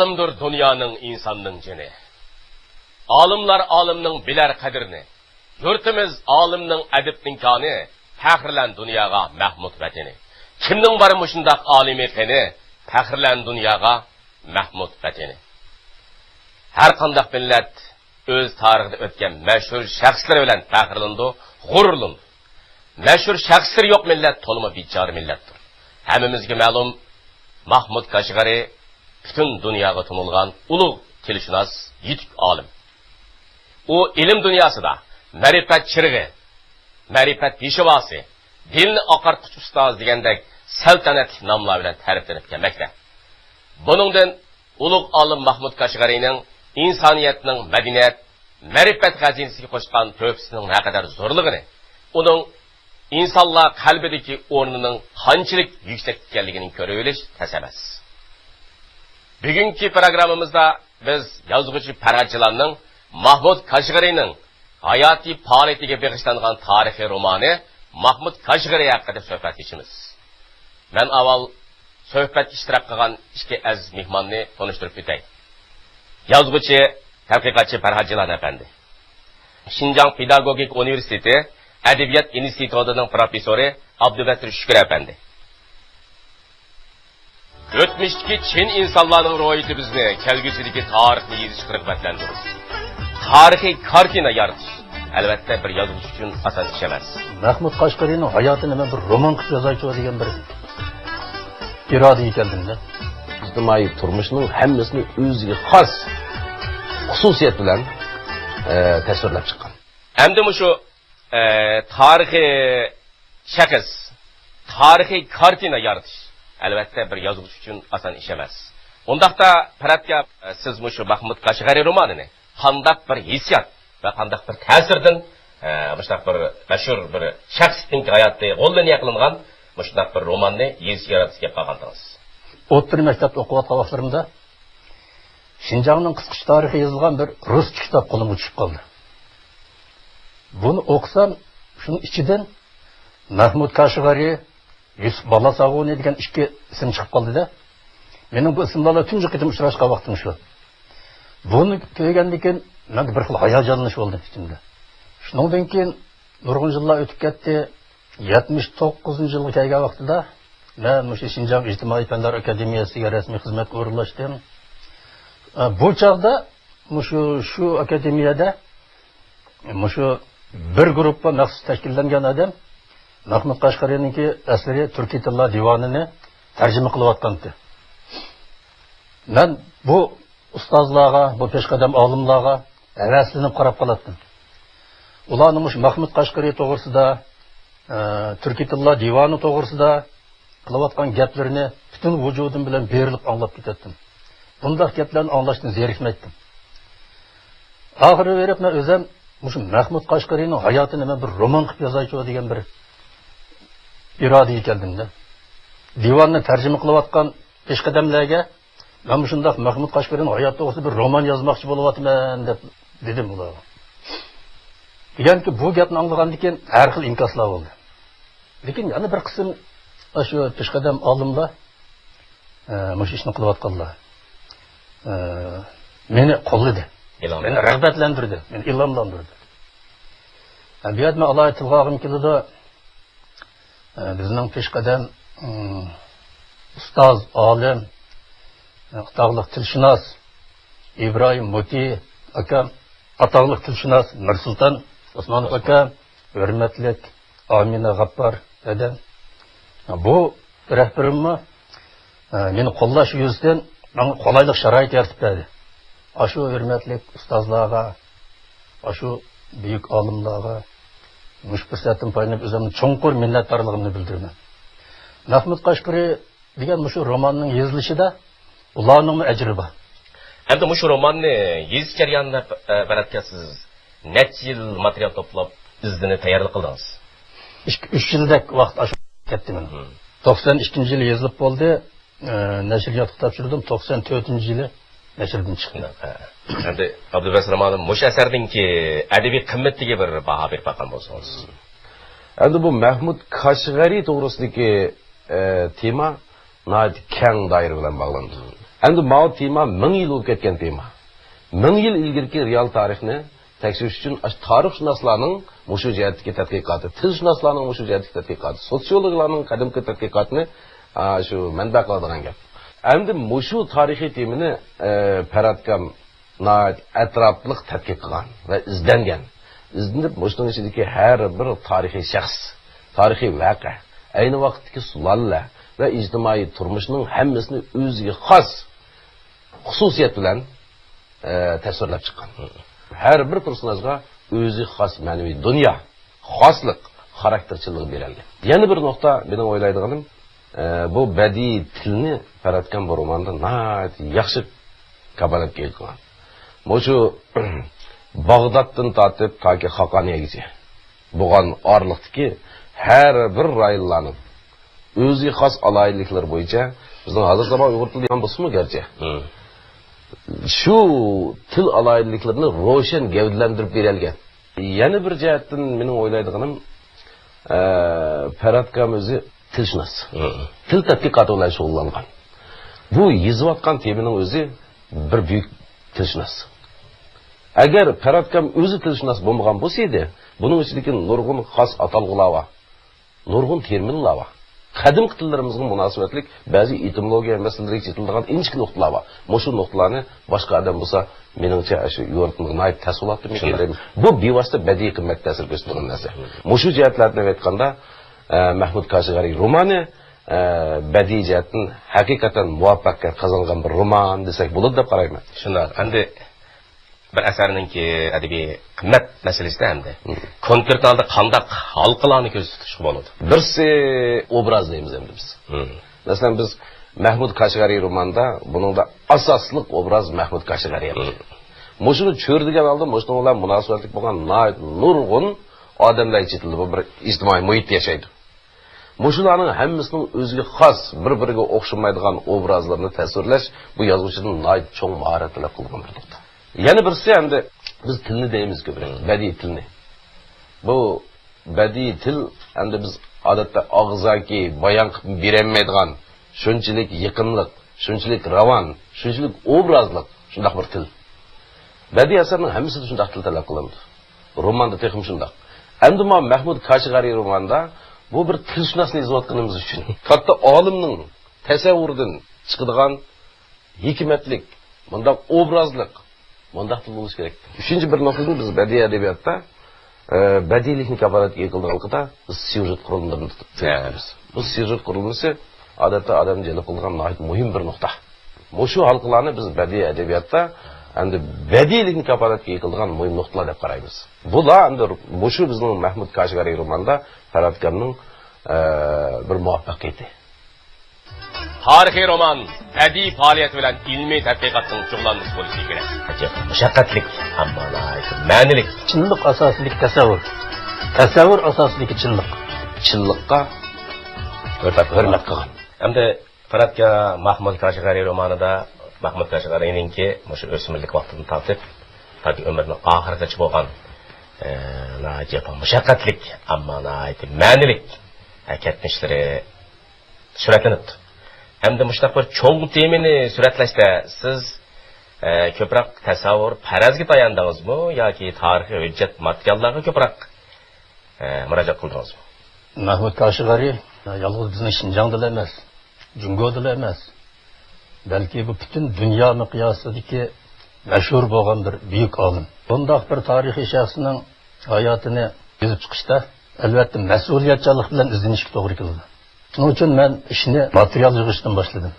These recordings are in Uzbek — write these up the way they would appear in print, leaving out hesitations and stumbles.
Alimdir dünyanın insanның jini. Alimlar alimning bilar qadrini. Yurtimiz alimning adibning koni, faxrlan dunyoga Mahmud vatani. Kimning bor mushundaq alimi qani, faxrlan dunyoga Mahmud vatani. Har qanday millat o'z tarixida o'tgan mashhur shaxslar bilan faxrlandi, g'ururlandi. Mashhur shaxslar yo'q millat to'lma bichora millatdir. Hammamizga ma'lum Mahmud Kashg'ari butun dunyoga tanilgan ulug' tilshunos, yetuk olim. U ilm dunyosida ma'rifat chirig'i, ma'rifat peshvosi, dilni oqartuvchi ustoz degandek saltanatli nomlar bilan ta'riflanib kelmoqda. Buningdan ulug' olim Mahmud Kashg'arining insoniyatning madaniyat, ma'rifat xazinasiga qo'shgan to'pisining naqadar zo'rligini, uning insonlar qalbidagi o'rnining qanchalik yuksak ekanligini ko'rib olish tas emas. Bugungi programmamizda biz yozuvchi Farhadchilarning Mahmud Kashg'arining hayotiy faoliyatiga bag'ishlangan tarixiy romani Mahmud Kashg'ari haqida suhbat etamiz. Men avval suhbat ishtirok qilgan ikki aziz mehmonni tanishtirib o'tay. Yozuvchi, tadqiqotchi Farhadchilar efendi. Şinjan Pedagogik Üniversitesi Edebiyat İnstitutu'nun profesörü Abdülbasir Şükür efendi. Ötmüşteki Çin insanlarının ruhiyeti bizni kelgüsideki tarihini yeziş kırıkbatlandırır. Tarihi kartina yaratish elbette bir yazıcı için asas iş emas. Mahmud Kashg'arining hayotini men bir roman qilib yozaychi degan bir iroda ekandim-da. İctimai turmushining hammasini o'ziga xos xususiyat bilan tasvirlab chiqqan. Endi shu tarixiy shaxs, tarixiy kartina yaratish elbette bir yazıcı için asan iş emas. Ondaqda Faradga siz shu Mahmud Kashg'ari romanini qandaq bir hissiyat ve qandaq bir ta'sirdan muştaq bir mashhur bir shaxsning hayotida qo'ldan yaqilgan muştaq bir romanni yezish yaratishga qolgandingiz. O'rta maktabda o'qiyotgan vaqtlarimda Şinjanning qisqacha tarixi yozilgan bir rus kitob qo'limga tushib qoldi. Buni o'qisam, shuning ichidan Mahmud Kashg'ari, Yusuf Balasag'oni degan ikki ism chiqib qoldi-da. Mening bu ismlarga tunji qitim uchrashgan vaqtim shu. Buni ko'rgandan keyin men bir xil hayajonlanish bo'ldi ichimda. Shundan keyin nurg'un yillar o'tib ketdi. 79-yilga kelgan vaqtida men shu Şinjan İjtimoiy fanlar akademiyasiga rasmiy xizmat o'rinlashdim. Bu chaqda shu akademiyada shu bir guruhga maxsus tashkillangan odam Mahmud Kashg'arininki asli turkiy tillar divonini tarjima qilayotgandi. Men bu ustozlarga, bu peshqadam olimlarga havaslanib qarab qolatdim. Ularning shu Mahmud Kashg'ari to'g'risida, turkiy tillar divoni to'g'risida qilayotgan gaplarini butun vujudim bilan berilib anglab ketdim. Bunday gaplarni anglashdan zerikmaydim. Oxiri verib men o'zim shu Mahmud Kashg'arining hayotini men bir roman qilib yozaychi degan bir irodaga keldim-da. Divonni tarjima qilayotgan peshqadamlarga men shunday Mahmud Kashg'arining hayoti to'g'risida bir roman yozmoqchi bo'layapman deb dedim ularga. Deganki bu gapni anglagandan keyin har xil inkoslar bo'ldi. Lekin yana bir qism shu peshqadam olimlar mush ishni qilayotganlar meni qo'lladi. Meni rag'batlantirdi, meni ilhomlantirdi. Bu yerda Alloh tilg'og'im keldi. Bizning peshqadam ustoz, olim, ataqlı tilshunos İbrahim Muti aka, ataqlı tilshunos Nursulton Osmonov aka, hurmatli Amina G'appar dadam. Bu rahbarimni meni qo'llash yuzidan menga qulaylik sharoit yaratib berdi. Shu hurmatli ustozlarga, shu buyuk olimlarga mush fursatdan foydalanib o'zimni cho'nqur minnatdorligimni bildiraman. Mahmud Kashg'ari degan shu romanning yozilishida ularning ajri bor. Endi shu romanni yezish jarayonida Faradga siz necha yil material to'plab izni tayyorlik qildingiz? 3 yildak vaqt ketdi men. 92-yili yozilib bo'ldi. Nashriyotga topshirdim. 94-yili nashrdan chiqdi. Endi Abdulbasir Rahmonov mush asardinki adabiy qimmatiga bir baho berib qo'ygan bo'lsangiz. Endi bu Mahmud Kashg'ari to'g'risidagi tema nayt keng doira bilan bog'landi. Endi bu tema 1000 yil o'tib ketgan tema. 1000 yil ilgirki real tarixni tekshirish uchun tarixshunoslarning mushu jihatdagi tadqiqoti, tilshunoslarning mushu jihatdagi tadqiqoti, sotsiologlarning qadimgi tadqiqotini shu manba qiladigan gap. Endi mushu tarixiy temani Paratkam atrofliq tadqiq qilgan va izlangan. Izlanib, mushuning ichidagi har bir tarixiy shaxs, tarixiy voqea, ayni vaqtdagi sulola va ijtimoiy turmushning hammasini o'ziga xos xususiyat bilan tasvirlab chiqqan. Har bir personajga o'zi xos ma'naviy dunyo, xoslik, xarakterchilik berilgan. Yana bir nuqta mening o'ylaydiganim, bu badiiy tilni Paratkam bu romanda yaxshi kabalab kelgan. Mushu Bag'doddan tortib toki Xoqoniyagacha bo'lgan orliqdagi har bir rayonlarning o'ziga xos alayliklar bo'yicha bizning hozir zamon uyg'ur tili ham bo'lsa-mu garchi. Shu til alayliklarini ro'shan gavdalantirib berilgan. Yana bir jihatdan mening o'ylaydiganim, Paratkam o'zi tilshunos. Til tadqiqoti bilan shug'ullangan. Bu yozayotgan temaning o'zi bir buyuk tilshunos. Agar Paratkam o'zi tilshunos bo'lmagan bo'lsa edi, buning ichidagi nurg'un xos atalg'ular, nurg'un terminlar, qadim tillarimizga munosabatlik ba'zi etimologiya masalalariga chetilgan inchik nuqtalar bor. Mushu nuqtalarni boshqa odam bo'lsa, meningcha shu yo'rtning nayib tasavvurotni keltiradi. Bu bevosita badiiy qimmat ta'sir ko'rsatgan narsa. Mushu jihatlarni aytganda, Mahmud Kashg'ariy romani badiiy jihatdan haqiqatan muvaffaqiyat qozongan bir roman desak bo'ladi deb qarayman. Shunday. Endi bir asarninki adabiy qimmat masalasida hamda konkret holda qanday halqalarni ko'rsatish bo'ladi. Birsi obraz deymiz endi biz. Masalan biz Mahmud Kashg'ariy romanda buningda asosliq obraz Mahmud Kashg'ariy. Mushuni cho'rdigan holda mushning bilan munosabatlik bo'lgan nurg'un odamlar chetildi, bu bir ijtimoiy muhitda yashaydi. Mushularning hammasining o'ziga xos, bir-biriga o'xshamaydigan obrazlarni tasvirlash bu yozuvchining cho'ng mahorat talab qilgan bir nuqta. Yana birisi endi biz tilni deymiz ko'proq, badiiy tilni. Bu badiiy til endi biz odatda og'zaki bayon qilib berolmaydigan, shunchalik yaqinlik, shunchalik ravon, shunchalik obrazlik, shunday bir til. Badiiy asarning hammasida shunday til talab qilindi. Romanda texnik shunday. Endi Mahmud Kashg'ariy romanda bu bir tilshunosni yozayotganimiz uchun katta olimning tasavvuridan chiqadigan hikmatlik, bunda obrazlik, bunda til bo'lishi kerak. Uchinchi bir nuqtani biz badiiy adabiyotda badiiylikni kafolatga qildiqda biz syujet qurilmalarni tutamiz. Bu syujet qurilmasi odatda odam jalb qilgan muhim bir nuqta. Mushu halqalarni biz badiiy adabiyotda endi badiiylikni kafolatga qildigan muhim nuqtalar deb qaraymiz. Bular endi mushu bizning Mahmud Kashg'ariy romanida Paratkamning bir muvaffaqiyati. Tarixiy roman badiiy faoliyat bilan ilmiy tadqiqotning cho'g'lanmasi bo'lishi kerak. Mushaqqatlik, ammo ma'nilik, chinlik asoslik tasavvur. Tasavvur asoslik chinlik. Chinlikqa hurmat qilgan. Endi Paratka Mahmud Kashg'ariy romanida Mahmud Kashg'ariyninki o'sha o'smirlik vaqtidan tortib toki umrining oxirigacha bo'lgan mushaqqatlik, ammo ma'nilik ketmishlari suratlanibdi. Hamda mushtaq bir cho'ng temini suratlashda siz ko'proq tasavvur farazga tayandingizmi yoki tarixiy hujjat materiallarga ko'proq murojaat qildingizmi? Mahmud Kashg'ariy yolg'iz bizning Shinjongda emas, Jungoda emas, balki bu butun dunyo miqyosidagi mashhur bo'lgan bir buyuk olim. Bundoq bir tarixiy shaxsning hayotini yozib chiqishda albatta mas'uliyatchanlik bilan izlanishga to'g'ri keldi. Shuning uchun men ishni material yig'ishdan boshladim.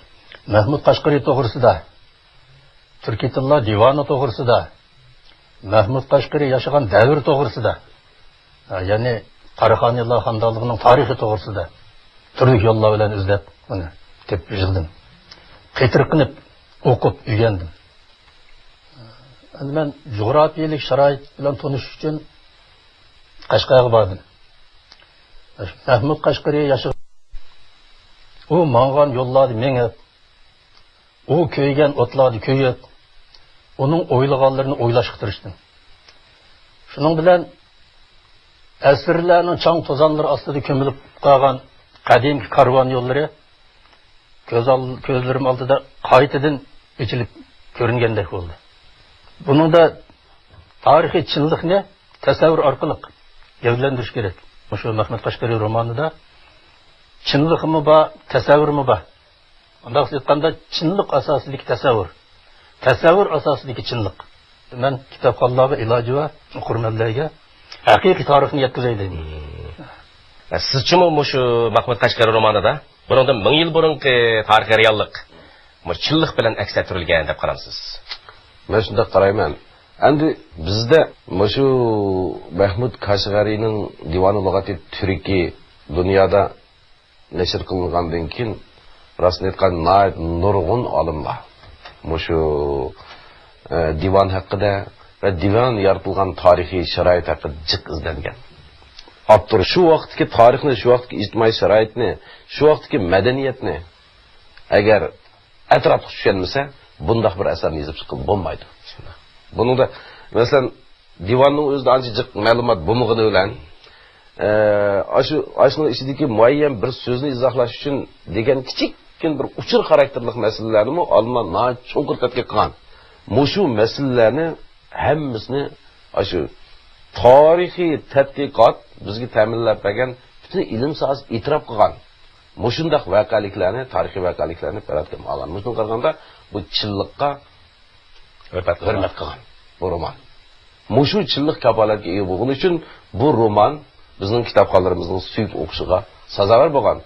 Mahmud Kashg'ariy to'g'risida, Turkiy tillar divoni to'g'risida, Mahmud Kashg'ariy yashagan davr to'g'risida, ya'ni Qaraxoniylar xonadonligining tarixi to'g'risida turli yo'llar bilan izlab uni deb yig'dim. Qitirqinib o'qib o'rgandim. Men jug'rofiyalik sharoit bilan tonish uchun Qashqarga bordim. Mahmud Kashg'ariy yashagan u mang'an yo'llarni mengib, u ko'ygan o'tlarni ko'yib, uning o'ylaganlarini o'ylashga tirishdim. Shuning bilan asrlarning chang to'zonlari ostida ko'milib qolgan qadimgi karvon yo'llari ko'zlarim oldida qaytadan ечіліп көрінгендek болды. Бұның да тарихи чынлықны тәсәввүр арқылы гәүдәләндіріш керек. Мұшы Махмуд Қашқари романында чынлықымы ба, тәсәввүрмі ба? Онда айтқанда чынлық асасыдагы тәсәввүр асасыдагы чынлық. Мен кітапханаларга илажы бар, оқырманларга haqiqiy tarixni yetkazay deyman. Sizchimi mushu Mahmud Qashqari romanida bundan 1000 yil burungi tarixiy reallik chinlik bilan aks ettirilgan deb qaramsiz? Men shunday qarayman. Endi bizda mushu Mahmud Qashqarining Divani lug'ati turki dunyoda nashr qilingandan keyin rostini aytgan nurg'un olimlar mushu divan haqida ve divan yaratilgan tarixiy sharoit haqida jiq izlangan. Abdur shu vaqtdagi tarixni, shu vaqtdagi ijtimoiy sharoitni, shu vaqtdagi madaniyatni agar atrofga tushganmasa, bunday bir asarni yozib chiqib bo'lmaydi. Buningda masalan divanning o'zida ancha jiq ma'lumot bo'lmagani bilan ashuni ichidagi muayyan bir so'zni izohlash uchun degan kichikkin bir uchur xarakterlik masalalarni olimlar cho'nqur tadqiq qilgan. Mushu masalalarni hammasini shu tarixiy tadqiqot bizga ta'minlab bergan butun ilm sohasi e'tirof qilgan. Mushundaq voqealiklarni, tarixiy voqealiklarni yaratgan olgan. Mushunga qaraganda bu chinlikqa hurmat qilgan bu roman. Mushu chinlik kafolatga ega bo'lgani uchun bu roman bizning kitobxonlarimizning suyib o'qishiga sazovor bo'lgan.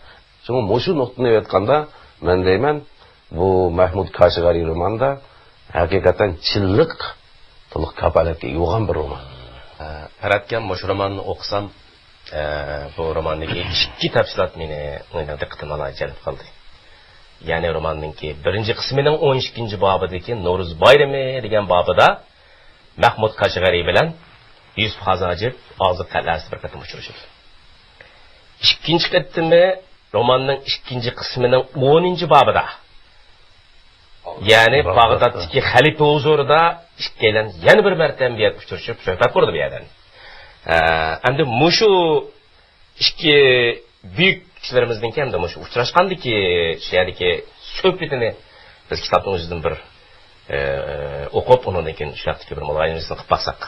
Shunga mushu nuqtani aytganda men deyman, bu Mahmud Qashqari romanida haqiqatan chinlik to'liq kafolatga ega bo'lgan bir roman. Qaratgan mush romanni o'qisam, bu romandagi ikki tafsilot meni diqqatimni jalb qildi. Ya'ni romanningki birinchi qismining 12-bobidagi Navro'z bayrami degan bobida Mahmud Qashqari bilan Yusuf Hazajib og'zi qal'asi bir qatim uchrashadi. Ikkinchi qatimi romanning ikkinchi qismining 10-bobida, ya'ni Bag'doddagi xalifa huzurida ikkalan yana bir martabiyat uchrashib suhbat qurdi bu yerdan. Endi mushu ikki buyuk kishilarimizning hamda mushu uchrashgandiki, shuyadagi suhbatini biz kitobning o'zidan bir o'qib, undan keyin shuhbatdagi bir muloyimlikni qilib baqsaq.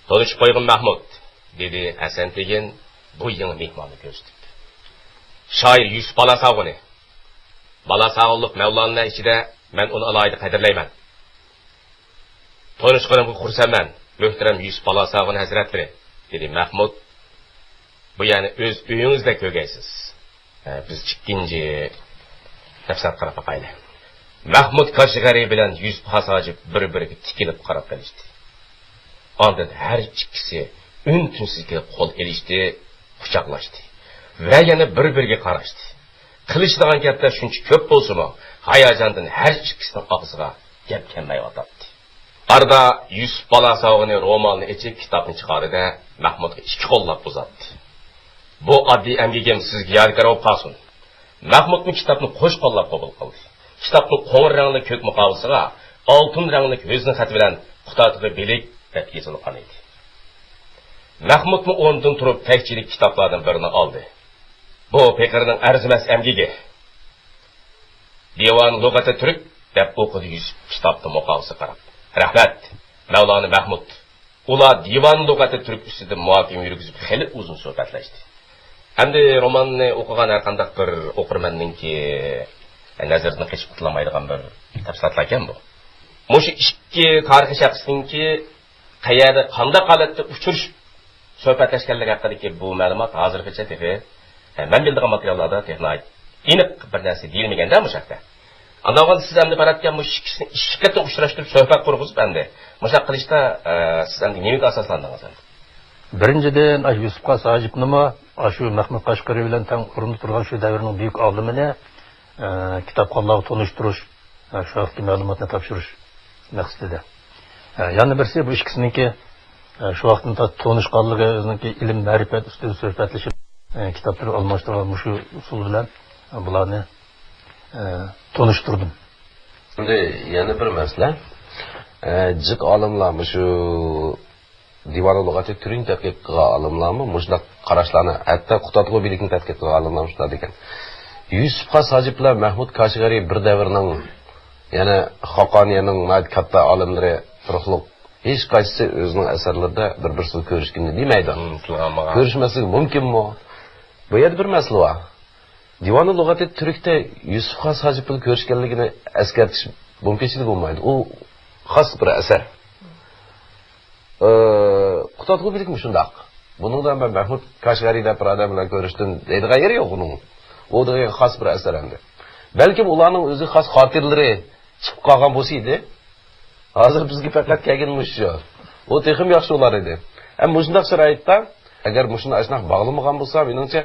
Tanışıp qo'ygan Mahmud, dedi Hasan degan bu yangi mehmonni ko'rsatib. Shoir Yusuf Balasag'uni. Balasag'lik Mavlonlar ichida men uni alohida qadrlayman. Tanishganimga xursandman, muhtaram Yusuf Balasag'uni hazratlari, dedi Mahmud. Bu yani o'z uyingizda ko'rgaysiz. Biz ikkinchi tafsir qarab boqaylik. Mahmud Qashqari bilan Yusuf Hazajib bir-biriga tikilib qarab qolishdi. Ondan her ikisi ün-tünsizlikle qo'l elishdi, quchoqlashdi va yana bir-biriga qarashdi. Qilishdigan gaplar shuncha ko'p bo'lsa-mu, hayajondan har ikkisining og'ziga gap kelmay o'tdi. Arada Yusuf Balasag'uni romanni ichib kitobni chiqardi, Mahmudga ikki qo'llab uzatdi. Bu oddiy amgigim sizga yodgor bo'lib qolsin. Mahmudning kitobni qo'sh qo'llab qabul qildi. Kitobning qo'ng'ir rangli ko'k muqovasiga oltin rangli ko'zning xati bilan Xitoyga bilik yozilgan edi. Mahmudning o'rnidan turib tagchilik kitoblardan birini oldi. Bu Peqirning arzimas amgigi. Divan lug'ati turk deb o'qidi Yusuf kitobni muqovasiga qarab. Rahmat, Mavlona Mahmud. Ular divan lug'ati turk ustida muhokama yurgizib, xeyli uzun suhbatlashdi. Endi romanni o'qigan har qanday bir o'qirmanningki nazaridan qochib qutulamaydigan bir tafsilotlar ekan bu. Mushu ikki tarixiy shaxsningki qayerda qanday holatda uchirish suhbatlashganligi haqidagi bu ma'lumot hozirgacha tefi men bildigan materiallarda texnik aniq bir narsa deyilmaganda bu shaxsda. Andagan siz endi baratgan bu ikki qatim uchrashtirib suhbat qurg'izib endi mushaq qilishda siz endi nimaga asoslandingiz? Birinchidan Yusuf Hazajibnimi shu Mahmud Qashqari bilan teng o'rinda turgan shu davrning buyuk olimini kitobxonlarga tanishtirish, shu vaqtdagi ma'lumotni topshirish maqsadida. Yana birisi bu ikkisiniki shu vaqtda tanishganligi, o'zining ilm ma'rifat ustida suhbatlashib kitoblar almashtirgan shu usul bilan bularni tanishtirdim. Endi yana bir masala, jiq olimlar shu divan lug'ati turing tadqiq qilgan olimlarmi mushundaq qarashlarni, hatto Xitoyga bilikni tadqiq qilgan olimlar shular ekan. Yusuf Xas Hajib bilan Mahmud Kashgari bir davrning, yana Xoqoniyaning katta olimlari turliq hech qaysi o'zining asarlarida bir-birini ko'rishganini demaydi. Ko'rishmasligi mumkinmi? Bu yerda bir masala bor. Divani lug'ati turkda Yusuf Xas Hajib bilan ko'rishganligini eskartish mumkinchiligi bo'lmaydi. U xos bir asar. Qutatqu bilikmi shundaq. Buningdan ben Mahmud Kashgari'da bir adam bilan ko'rishdim deydigan yeri yo'q uning. O da xos bir asar endi. Balki ularning o'zi xos xotirlari chiqib qolgan bo'lsa edi. Hozir bizga faqat kelganmish shu. O texim yaxshi olar edi. Ham shundaq sharoitda agar mushuni ashnaq bog'lamagan bo'lsa, meningcha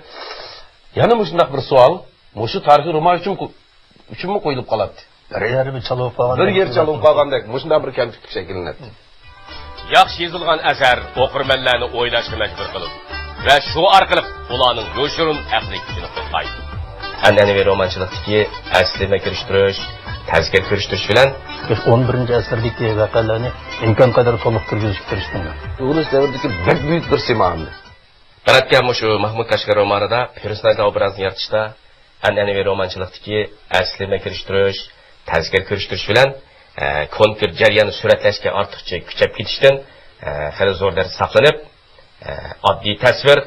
yana shundaq bir savol, mushu tarixiy roman uchunmi qo'yilib qoladi? Bir yer chalib qolgandek, shunday bir konflikt shakllanadi. Yaxshi yozilgan asar o'qirmanlarni o'ylashga majbur qiladi va shu orqali ularning yo'shurun aqliy kuchini qo'llaydi. An'anaviy romanchilikdagi aslini kirishtirish, tazkir kirishtirish bilan 11-asrdagi voqealarni imkon qadar to'liq kirgizishga tirishdim. Uyg'ur davridagi buyuk bir simamdi. Qaratgan shu Mahmud Kashgari romanida personajlar obrazini yaratishda an'anaviy romanchilikdagi aslini kirishtirish, tazkir kirishtirish bilan konkret jarayonni suratlashga ortiqcha kuchab ketishdan hali zo'r dars saqlanib, oddiy tasvir,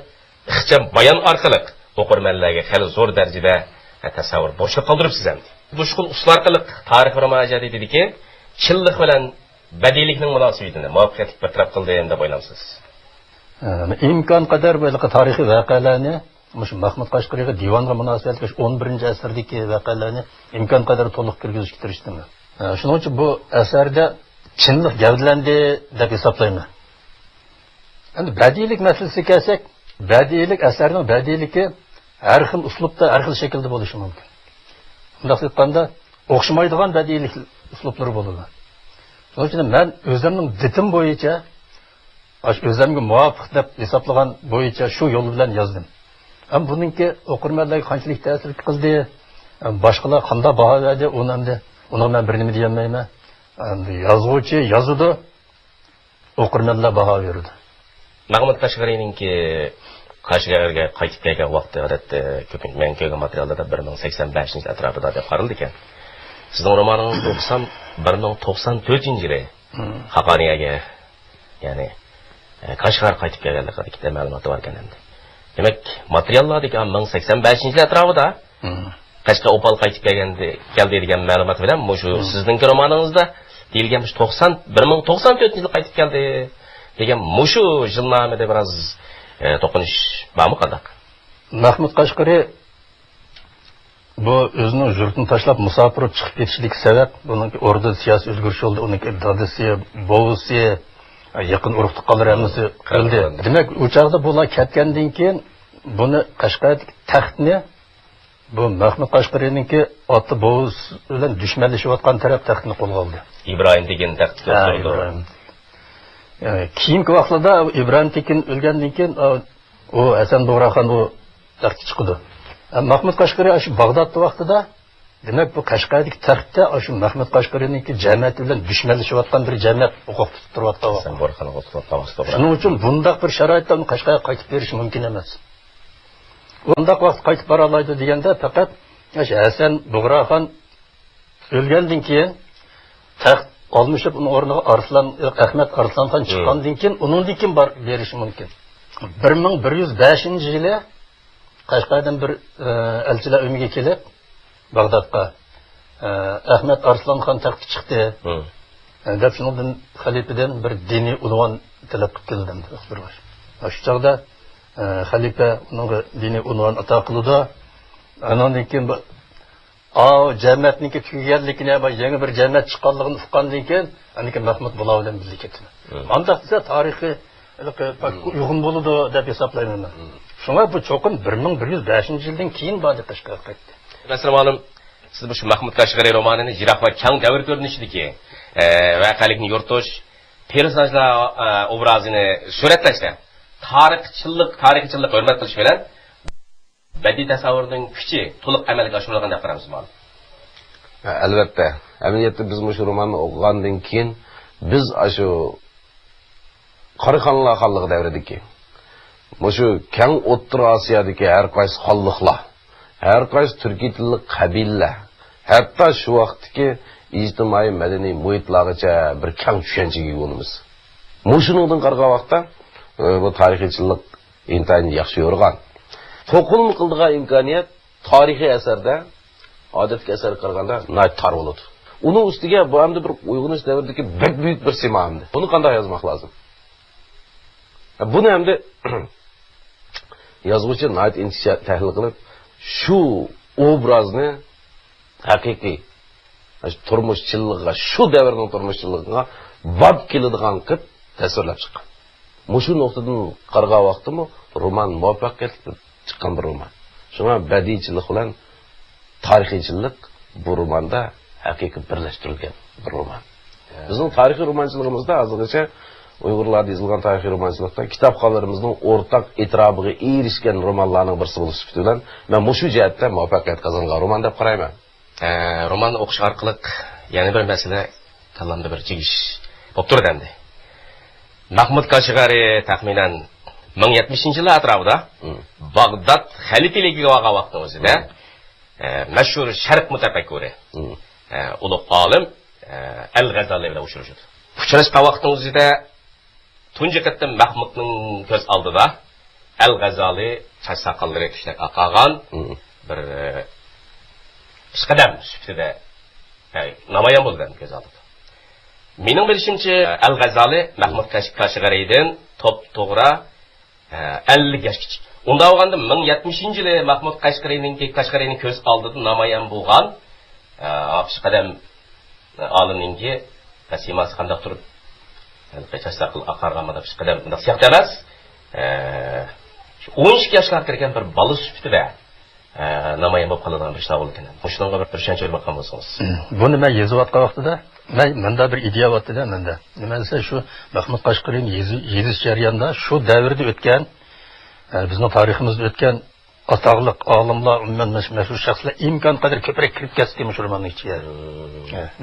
ixcham bayon orqali o'qirmanlarga hali zo'r darajada tasavvur boshqa qoldiribsiz ham. Bu shul usul orqali tarix roman ijod etdiki, chillik bilan badiiylikning munosabatini muvaffaqiyatli bartaraf qildi deb o'ylaysiz. İmkon qadar böyle tarixiy voqealarni, mush Mahmud Kashgariga divonga munosabat qilish 11-asrdagi voqealarni imkon qadar to'liq kirgizishga tirishdim. Shuning uchun bu asarda chinlik gavdalandi deb hisoblayman. Endi badiiylik masalasiga kelsak, badiiylik asarning badiiyligi har xil uslubda, har xil shaklda bo'lishi mumkin. Bunday aytganda, o'xshamaydigan badiiylik uslublari bo'ladi. Shuning uchun men o'zimning ditim bo'yicha, o'zimga muvofiq deb hisoblagan bo'yicha shu yo'l bilan yozdim. Ham buningki o'qirmanlarga qanchalik ta'sir qildi, boshqalar qanday baho berdi, Ona ben bir nima deyolmayman. Yozuvchi yozudi, o'qirmanlar baho berdi. Mahmud Kashgarininki Kashgariga qaytib kelgan vaqtda odatda ko'pincha men ko'rgan materiallarda 1085 atrofida deb qaraldi ekan. Sizning romaningiz 1094-yili Xoqoniyaga, ya'ni Kashgar qaytib kelganligida ma'lumot bor ekan endi. Demak, materiallardagi 1085-yil atrofida Qashqa opal qaytib keldi degan ma'lumot bilan shu sizning romaningizda deyilgan 1094-yil qaytib keldi degan shu yilnomada biroz to'qinish bormi qandaq? Mahmud Kashgari bu o'zining yurtini tashlab musofir chiqib ketishlik sabab, buning o'rda siyosiy o'zgarish bo'ldi, uning dadasi, bovisi, yaqin urug' tuqqanlar hammasi qildi. Demak, u chaqda bular ketgandan keyin buni Qashqar taxtni bu Mahmud Kashgarininki oti bo'z bilan dushmanlashayotgan taraf taxtni qo'lga oldi. Ibrohim degan taxtga o'tirdi. Keyingi vaqtda Ibrohim Tekin o'lgandan keyin u Hasan Bo'raxon u taxtga chiqdi. Mahmud Kashgari shu Bag'dodda vaqtida, demak bu Qashqardagi taxtda shu Mahmud Kashgarininki jamiyat bilan dushmanlashayotgan bir jamiyat huquq tutib turibdi. Hasan Bo'raxon huquq tutib. Shuning uchun bundaq bir sharoitda uni Qashqarga qaytib berish mumkin emas. Undaq vaqt qaytib bora oladi deganda faqat Hasan Bo'raxon o'lgandan keyin taxt olmishib uni o'rniga Ahmad Arslanxon chiqqandan keyin uningdan keyin bor berish mumkin. 1105-yili Qashqardan bir elchilar umiga kelib Bag'dodga Ahmad Arslanxon taxtga chiqdi. Deb shundan xalifadan bir diniy unvon talab qildim bir var. Shu chog'da xalifa unga diniy unvon ato qildi. Andan keyin jamiyatniki tugaganligini va yangi bir jamiyat chiqqanligini uqqandan keyin aniki Mahmud Bulov bilan birga ketdi. Mandaq desa tarixiy uyg'un bo'ladi deb hisoblayman. Shunga bu cho'qin 1105-yildan keyin bordi Qashqarga qaytdi. Masalan, siz bu Mahmud Kashgari romanini jiroq va kang davr ko'rinishidagi voqealikni yoritish, personajlar obrazini suratlashda tarixchilik hurmat qilish bilan badiiy tasavvurning kuchi to'liq amalga oshirilgan deb qaraymiz mana. Albatta, amaliyotda biz shu romanni o'qigandan keyin biz shu Qarixonlar xonligi davridagi shu keng O'rta Osiyodagi har qaysi xonliqlar, har qaysi turkiy tilli qabila, hatto shu vaqtdagi ijtimoiy madaniy muhitlargacha bir keng tushunchaga ega bo'lamiz. Mushuningdan qarag'an vaqtda bu tarixchilik intayin yaxshi yo'rgan. To'qilma qildigan imkoniyat tarixiy asarda, odatga asar qaraganda nayt tar bo'ladi. Uning ustiga bu hamda bir uyg'unish davridagi bek buyuk bir simamdi. Buni qanday yozmoq lozim? Buni hamda yozuvchi nayt inticha tahlil qilib, shu obrazni haqiqiy turmushchiligiga, shu davrning turmushchiligiga bab keladigan qilib tasvirlab chiqqan. Mushu nuqtadan qarag'an vaqtimi roman muvaffaqiyatli chiqqan bir roman. Shunga badiiychilik bilan tarixchilik bu romanda haqiqiy birlashtirilgan bir roman. Bizning tarixiy romanchiligimizda hozirgacha Uyg'urlarda yozilgan tarixiy romanchilikda kitobxonlarimizning o'rtaq e'tirofiga erishgan romanlarning birisi bo'lishi bilan men mushu jihatda muvaffaqiyat qozongan roman deb qarayman. Romanni o'qish orqali yana bir masala kallamda bir chiqish bo'lib turdi endi. Mahmud Kashg'ari taxminan 1070-yil atrofida Bag'dod xalifaligiga olgan vaqtning o'zida mashhur sharq mutafakkiri ulug' olim Al-G'azali bilan uchrashdi. Uchrashgan vaqtning o'zida tunji qatam Mahmudning ko'z oldida Al-G'azali soch soqollari tishlab oqagan bir ishqadam sifatida namoyon bo'lgan ko'z oldida. Mening bilishimcha Al-G'azali Mahmud Kashg'ariydan to'g'ri 50 yosh kichik. Unda olganda 1070-yili Mahmud Kashg'ariyning ko'z oldida namoyon bo'lgan ishqadam olimninki simasi qanday turib qachasaqil aqargamada ishqadam bunday siyaqt emas. 12 yoshga kirgan bir bola sifatida namoyon bo'lib qoladigan bir ishlar bo'lgan. Shunga bir tushuncha bermoqchi bo'lsangiz. Buni men yozayotgan vaqtida menda bir ideya bor-da menda. Nima desa shu Mahmud Kashg'ariyning yozish jarayonida shu davrda o'tgan bizning tariximizda o'tgan atoqliq olimlar, umuman mashhur shaxslar imkon qadar ko'proq kirib ketdi shu romanning ichiga.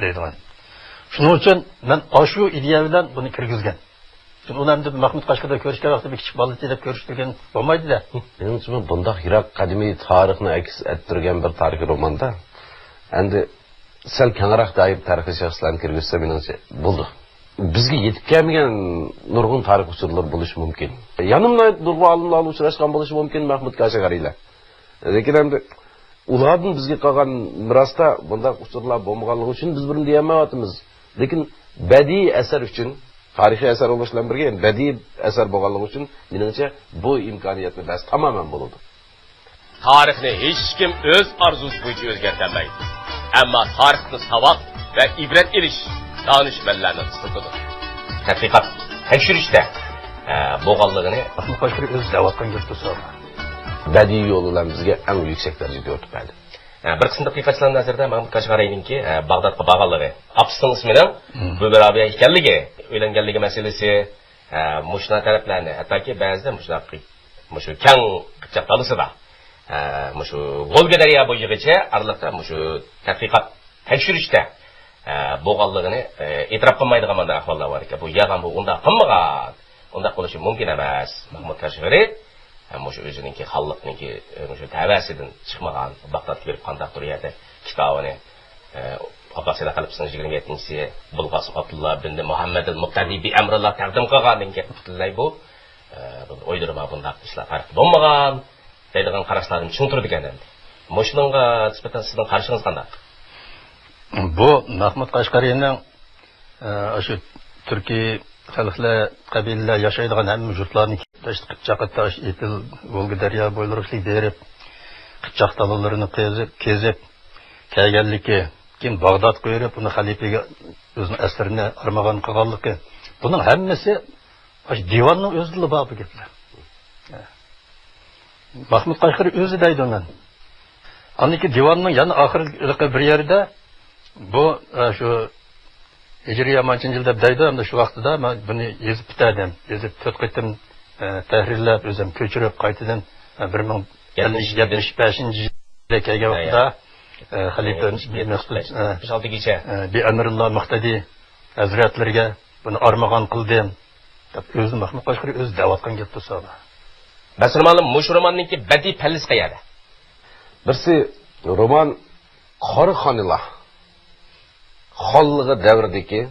Deydigan. Shuning uchun men shu ideya bilan buni kirgizgan. Chunki ularni Mahmud Kashg'ariyda ko'rishgan vaqtda bir kichik bola deb ko'rishtirgan bo'lmaydi-da. Mening uchun bunday yiroq qadimiy tarixni aks ettirgan bir tarixiy romanda endi sal kengroq doir tarixiy shaxslarni kirgizsa meningcha bo'ldi. Bizga yetib kelmagan nurg'un tarix usullari bo'lishi mumkin. Yanimda nurg'un olimlar uchrashgan bo'lishi mumkin Mahmud Kashg'ariylar. Lekin endi ulardan bizga qolgan mirosda bunday usullar bo'lmaganligi uchun biz buni deyamayapmiz. Lekin badiiy asar uchun, tarixiy asar bo'lishdan birga badiiy asar bo'lganligi uchun meningcha bu imkoniyatni bas tamoman bo'ladi. Tarixni hech kim o'z orzusi bo'yicha o'zgartirmaydi. Ammo tarixni savob va ibrat olish donishmandlarning hissidir. Tadqiqot tekshirishda bo'lganligini Mahmud Kashg'ariy o'z davatdan ko'rsatsa, badiiy yo'l bilan bizga eng yuksak darajada o'tib berdi. Bir qism tadqiqotchilar nazarida Mahmud Kashg'ariyningki Bag'dodga borganligi, apsining ismining bu Rabiya ekanligi, o'ylanganligi masalasi mushna taraflarni, hattoki ba'zida mushu kang qipchoq dalasida mushu Volga daryo bo'yigacha araliqda mushu tadqiqot tekshirishda bo'lganligini e'tirof qilmaydigan mana ahvollar bor ekan. Bu yag'am bu unda qilmagan, unda qilishi mumkin emas. Mahmud Kashg'ariy mushu o'zininki xalqninki mushu tavasidan chiqmagan Bag'dodga kelib qandaq tur yerda kitobini Abbasiylar qalbsining 27-si Bulg'asim Abdullah bin Muhammad al-Muqtadi bi amrillah taqdim qilgandan keyin butunlay bu o'ydirma bundaq ishlar farq bo'lmagan deydigan qarashlarni tushuntirdi ekan endi. Mushuninga nisbatan sizning qarishingiz qanday? Bu Mahmud Kashg'ariyning shu Turkiy xalqlar, qabilalar yashaydigan hamma yurtlarni qipchoqqa etil Volga daryo bo'ylariga berib, qipchoq dalallarini kezib kelganligi, keyin Bag'dod qo'yib, uni xalifaga o'zining asrini armag'on qilganligi. Buning hammasi divanning o'zida bor bu gaplar. Mahmud Kashg'ariy o'zi deydi undan. Aniki divanning yana oxirgi bir yerda bu shu Hijriy 10-yilda deydi, hamda shu vaqtida men buni yozib bitirdim. Yozib 4 qatim tahrirlab, o'zim ko'chirib qaytadan 1075-yilda kelgan vaqtda xalifa Mesudgacha bi amrillah muhtadi hazratlariga buni armag'on qildim deb o'zi Mahmud Kashg'ariy o'zi da'vatgan gap bo'lsa. Mas'ulmanim mush romanningki badiiy pallis qayerda? Birisi roman Qori xonlar xonligi davridagi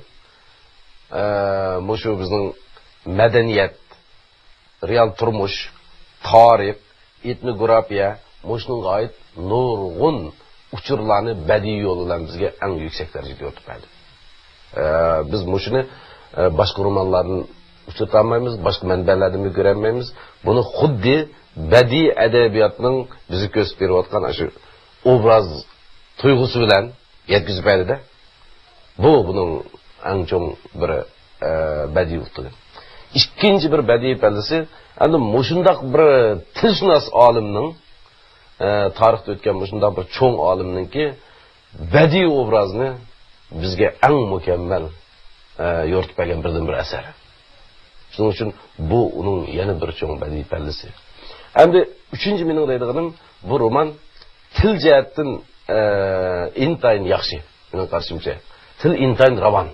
mushu bizning madaniyat, real turmush, tarix, etnografiya, mushunga oid nurg'un uchurlarni badiiy yo'l bilan bizga eng yuksak darajada o'tib berdi. Biz mushuni boshqa romanlardan uchirolmaymiz, boshqa manbalardan ko'rolmaymiz. Buni xuddi badiiy adabiyotning bizni ko'rsatib berayotgan shu obraz tuyg'usi bilan yetkazib berdi-da. Buning eng cho'ng bir badiiy ustugi. Ikkinchi bir badiiy pallasi, endi mushundaq bir tilshunos olimning tarixda o'tgan mushundaq bir cho'ng olimningki badiiy obrazni bizga eng mukammal yo'rtib bergan birdan-bir asar. Shuning uchun bu uning yana bir cho'ng badiiy pallasi. Endi uchinchi mening deydiganim, bu roman til jihatdan intayin yaxshi. Mening qarashimcha, til intayin ravon.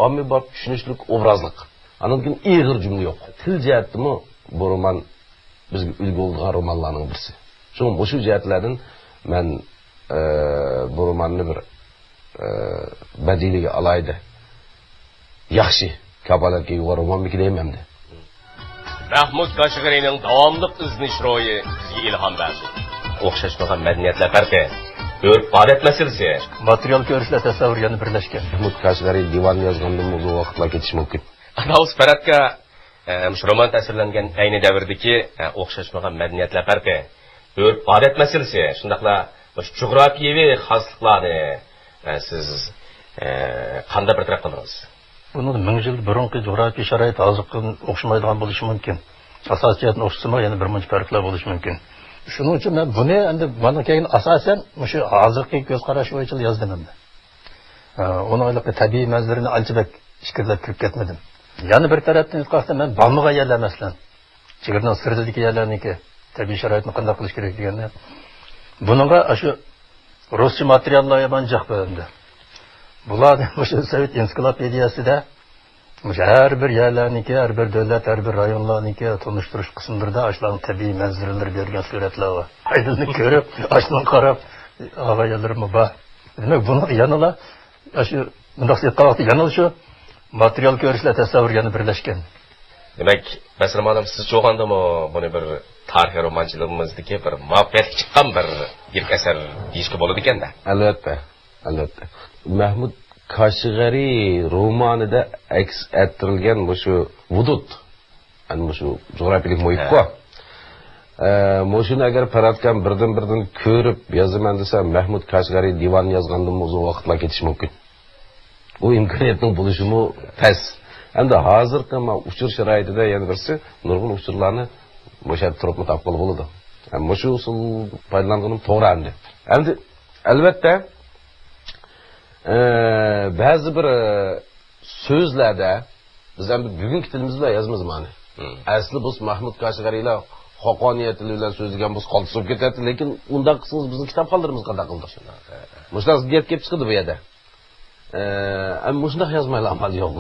Ommabop tushunishlik, obrazlik. Anadın iğir cümle yok. Til jihatimi bu roman bizga ulgu bo'lgan romanlarning birisi. Shuning bu jihatlardan men bu romanni bir badiiliga alaydi. Yaxshi, kabalarga yuqori romanmiki deyman-da. Mahmud Qashqariyning davomli iznish ro'yi bizga ilhom berdi. O'xshashmagan madaniyatlar farqi, urf-odat masalasi, material ko'rishlar tasavvur yana birlashgan. Mahmud Qashqariy divan yozgandan uzun vaqtlar ketishi mumkin. Anaus Faradga roman ta'sirlangan ayni davrdagi o'xshashmagan madaniyatlar farqi, urf-odat masalasi, shundaqla jug'rofiyaviy xosliklarni siz qanday bir taraf qildingiz? Buni 1000 yil burungi jug'rofiy sharoit hozirga o'xshamaydigan bo'lishi mumkin. Asosiyatni o'xshasa yana bir muncha farqlar bo'lishi mumkin. Shuning uchun men buni endi mana keyin asosan shu hozirgi ko'z qarash bo'yicha yozdim endi. Uning tabiiy manzarani anchalik fikrlab kirib ketmadim. Yana bir tarafdan aytqanda men bombaga yerlar masalan, chegirdan sirdagi yerlarniki tabiiy sharoitni qanday qilish kerak deganda, buningga shu ruscha materiallar yamanjaq bo'ldi. Bular o'sha Sovet ensiklopediyasida har bir yerlarniki, har bir davlat, har bir rayonlarniki tanishtirish qismlarida ashlarning tabiiy manzaralar bergan suratlar bor. Aydinni ko'rib, ashlarni qarab, ag'aylarimi bor. Demak, buni yanala shu bunday qilib yana shu material ko'rishlar tasavvur yana birlashgan. Demak, Basir madam siz cho'g'andimi buni bir tarixiy romanchiligimizdagi bir muvaffaqiyatga chiqqan bir yirik asar deyishga bo'ladi ekanda. Albatta. Mahmud Qashqariy romanida aks ettirilgan shu hudud, ana shu jug'rafiyalik muhitga Moshuni agar Faradkan birdan ko'rib yozaman desa, Mahmud Qashqariy divan yozgandan uzun vaqtlar ketishi mumkin. Bu imkoniyatning bo'lishimi tas. Endi hozirgi uchur sharoitida yana birisi nurg'un uchurlarni bo'shab turib topib bo'ladi. Shu usul foydalanganim to'g'ri endi. Endi albatta ba'zi bir so'zlarda biz endi bugungi tilimiz bilan yozamiz mana. Asli bu Mahmud Qashqariylar Xoqoniyat tili bilan so'zlagan biz qoldirib ketadi, lekin unda qilsangiz bizning kitob qoldirimiz qanday qildik. Mushlar gap kelib chiqdi bu yerda. Mushunday yozmaylar amal yo'q.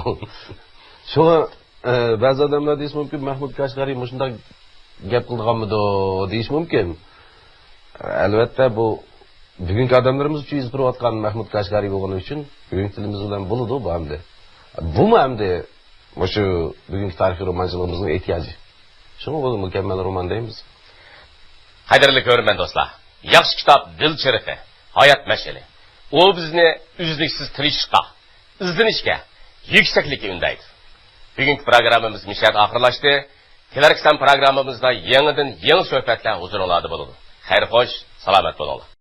Shunga ba'zi odamlar deyish mumkin, Mahmud Qashqariy mushunday gap qilganmidi deyish mumkin. Albatta bu bugungi odamlarimiz uchun yozib turayotgan Mahmud Qashqariy bo'lgani uchun bugungi tilimiz bilan bo'ladi bu hamda. Bu hamda shu bugungi tarixiy romanchiligimizning ehtiyoji. Shunga bu mukammal roman deymiz. Qadrli ko'rman do'stlar, yaxshi kitob dil chiriqi, hayot mashali. U bizni uzluksiz tirishishga, izlanishga, yuksaklikka undaydi. Bugungi programmamiz mishad oxirlashdi. Kelarki programmamizda yangidan yangi suhbatlar huzuringizda bo'ladi. Xayr xo'sh, salomat bo'linglar.